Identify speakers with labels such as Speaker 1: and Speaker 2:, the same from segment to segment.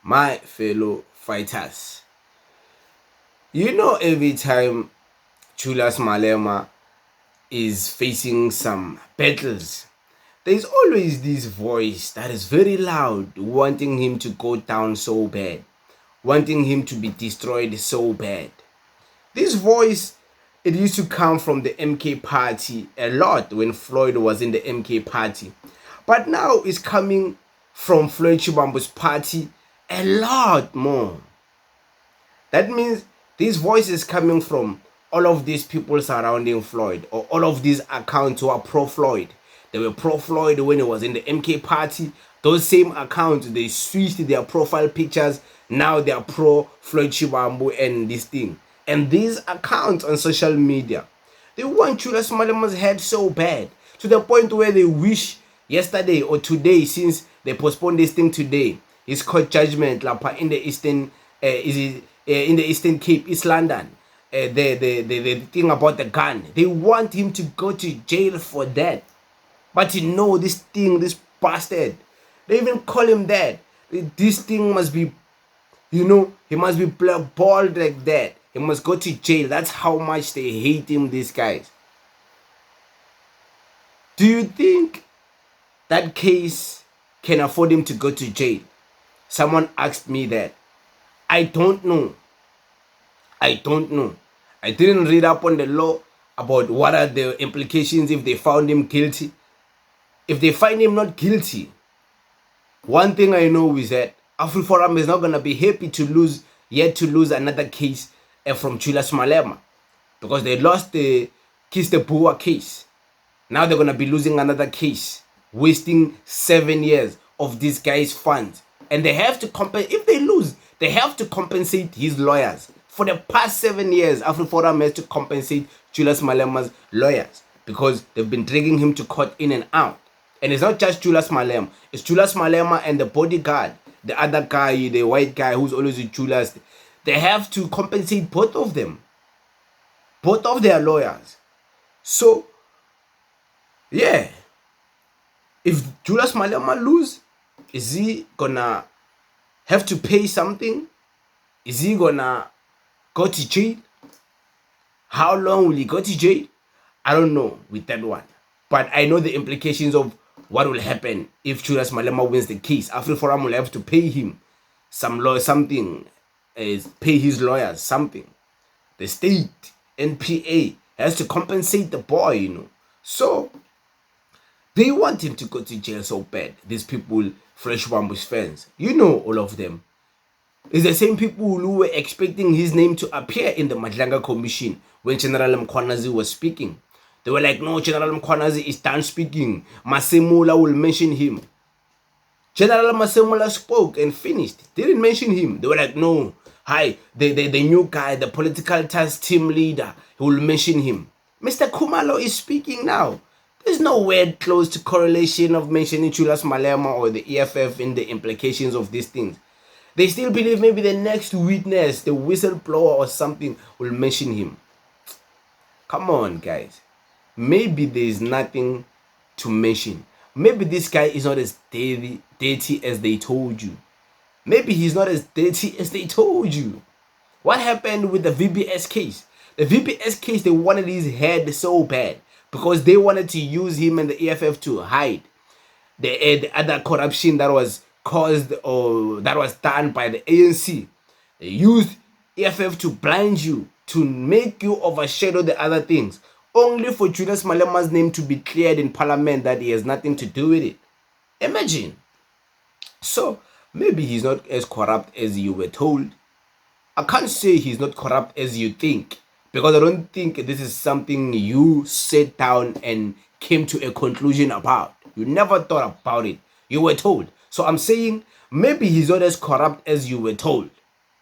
Speaker 1: my fellow fighters. You know, every time Julius Malema is facing some battles, there's always this voice that is very loud, wanting him to go down so bad, wanting him to be destroyed so bad. This voice, it used to come from the MK party a lot when Floyd was in the MK party. But now it's coming from Floyd Shivambu's party a lot more. That means this voice is coming from all of these people surrounding Floyd, or all of these accounts who are pro-Floyd. They were pro-Floyd when he was in the MK party. Those same accounts, they switched their profile pictures. Now they are pro-Floyd Shivambu and this thing. And these accounts on social media, they want Julius Malema's head so bad, to the point where they wish yesterday or today, since they postponed this thing today, his court judgment in the Eastern in the Eastern Cape, East London, the thing about the gun, they want him to go to jail for that. But you know, this thing, this bastard, they even call him that. This thing must be, you know, he must be blackballed like that. He must go to jail. That's how much they hate him, these guys. Do you think that case can afford him to go to jail? Someone asked me that. I don't know. I don't know. I didn't read up on the law about what are the implications if they found him guilty. If they find him not guilty, one thing I know is that AfriForum is not going to be happy to lose another case from Julius Malema, because they lost the Kiss the Boer case. Now they're going to be losing another case, wasting 7 years of this guy's funds. And they have to compensate. If they lose, they have to compensate his lawyers. For the past 7 years, AfriForum has to compensate Julius Malema's lawyers, because they've been dragging him to court in and out. And it's not just Julius Malema. It's Julius Malema and the bodyguard, the other guy, the white guy who's always with Julius. They have to compensate both of them, both of their lawyers. So, yeah, if Julius Malema lose, is he gonna have to pay something? Is he gonna go to jail? How long will he go to jail? I don't know with that one. But I know the implications of what will happen if Julius Malema wins the case. AfriForum will have to pay him something, pay his lawyers something. The state, NPA, has to compensate the boy, you know. So, they want him to go to jail so bad. These people, Fresh Wambush fans, you know all of them. It's the same people who were expecting his name to appear in the Madlanga Commission when General Mkhwanazi was speaking. They were like, no, General Mkhwanazi is done speaking. Masemula will mention him. General Masemula spoke and finished. Didn't mention him. They were like, no, hi, the new guy, the political task team leader, he will mention him. Mr. Khumalo is speaking now. There's nowhere close to correlation of mentioning Julius Malema or the EFF in the implications of these things. They still believe maybe the next witness, the whistleblower or something, will mention him. Come on, guys. Maybe there is nothing to mention. Maybe this guy is not as dirty as they told you. Maybe he's not as dirty as they told you. What happened with the VBS case? The VBS case, they wanted his head so bad because they wanted to use him and the EFF to hide the other corruption that was caused or that was done by the ANC. They used EFF to blind you, to make you overshadow the other things, only for Julius Malema's name to be cleared in parliament that he has nothing to do with it. Imagine. So, maybe he's not as corrupt as you were told. I can't say he's not corrupt as you think, because I don't think this is something you sat down and came to a conclusion about. You never thought about it. You were told. So I'm saying maybe he's not as corrupt as you were told,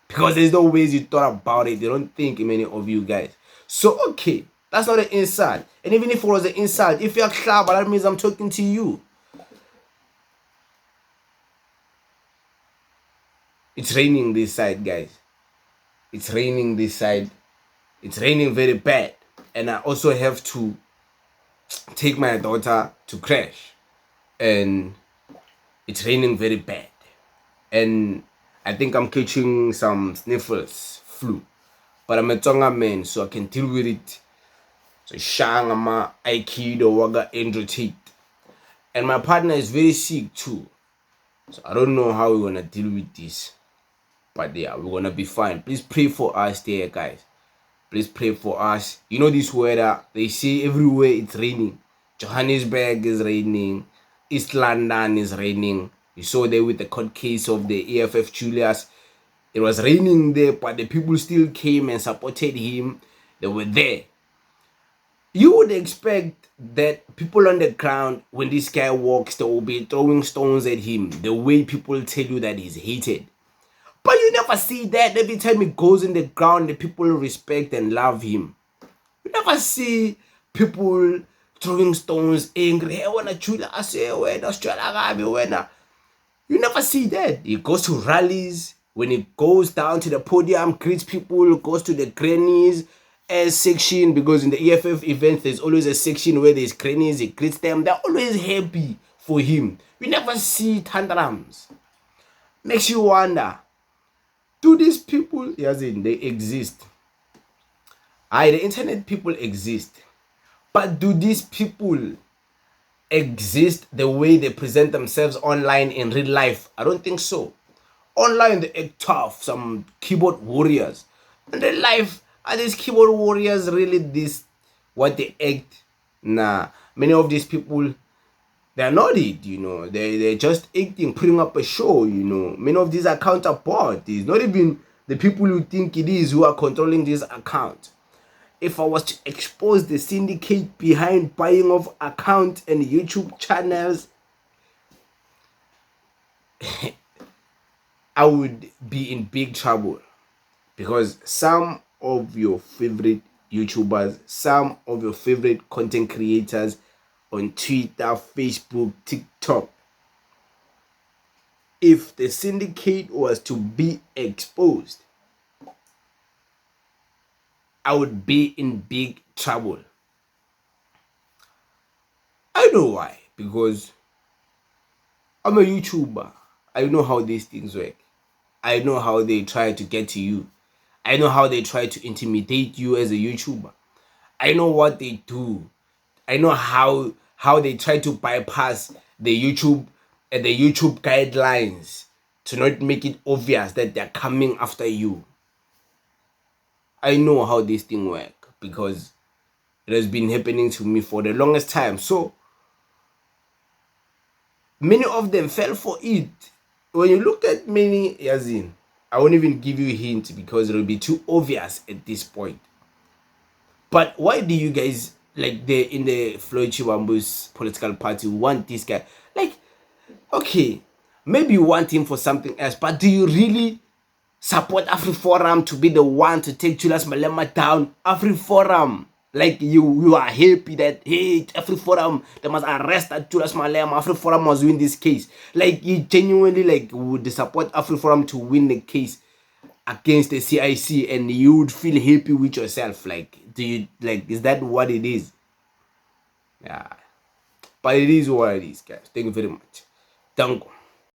Speaker 1: because there's no ways you thought about it. They don't think, many of you guys. So, okay, that's not an insult. And even if it was an insult, if you're clever, that means I'm talking to you. It's raining this side, guys. It's raining this side. It's raining very bad. And I also have to take my daughter to crash. And it's raining very bad. And I think I'm catching some sniffles, flu. But I'm a Tonga man, so I can deal with it. So Shangama, Aikido, Waga, Androtate. And my partner is very sick too. So I don't know how we're gonna deal with this. But yeah, we're gonna be fine. Please pray for us there, guys. Please pray for us. You know this weather, they say everywhere it's raining. Johannesburg is raining. East London is raining. You saw there with the court case of the EFF Julius. It was raining there, but the people still came and supported him. They were there. You would expect that people on the ground, when this guy walks, they will be throwing stones at him. The way people tell you that he's hated. But you never see that. Every time he goes in the ground, the people respect and love him. You never see people throwing stones, angry. Hey, when I say, you never see that. He goes to rallies. When he goes down to the podium, greets people, goes to the grannies section, because in the EFF events, there's always a section where there's grannies. He greets them. They're always happy for him. We never see tantrums. Makes you wonder, do these people, as in, they exist? The internet people exist. But do these people exist the way they present themselves online in real life? I don't think so. Online they act tough, some keyboard warriors. In real life, are these keyboard warriors really this what they act? Nah, many of these people, they're not it, they're just acting, putting up a show. Many of these accounts are bought. It's not even the people who think it is who are controlling this account. If I was to expose the syndicate behind buying of accounts and YouTube channels, I would be in big trouble, because some of your favorite YouTubers, some of your favorite content creators on Twitter, Facebook, TikTok, if the syndicate was to be exposed, I would be in big trouble. I know why. Because I'm a YouTuber. I know how these things work. I know how they try to get to you. I know how they try to intimidate you as a YouTuber. I know what they do. I know how they try to bypass the YouTube guidelines to not make it obvious that they're coming after you. I know how this thing work, because it has been happening to me for the longest time. So many of them fell for it. When you look at many, Yazin, I won't even give you a hint because it will be too obvious at this point. But why do you guys, like, in the Floyd Shivambu's political party, want this guy? Like, okay, maybe you want him for something else, but do you really support AfriForum to be the one to take Julius Malema down? AfriForum, like, you are happy that, hey, AfriForum, they must arrest that Julius Malema. AfriForum must win this case. Like, you genuinely, like, would support AfriForum to win the case against the CIC, and you would feel happy with yourself. Like, do you, like, is that what it is? Yeah, but it is what it is, guys. Thank you very much. Thank you.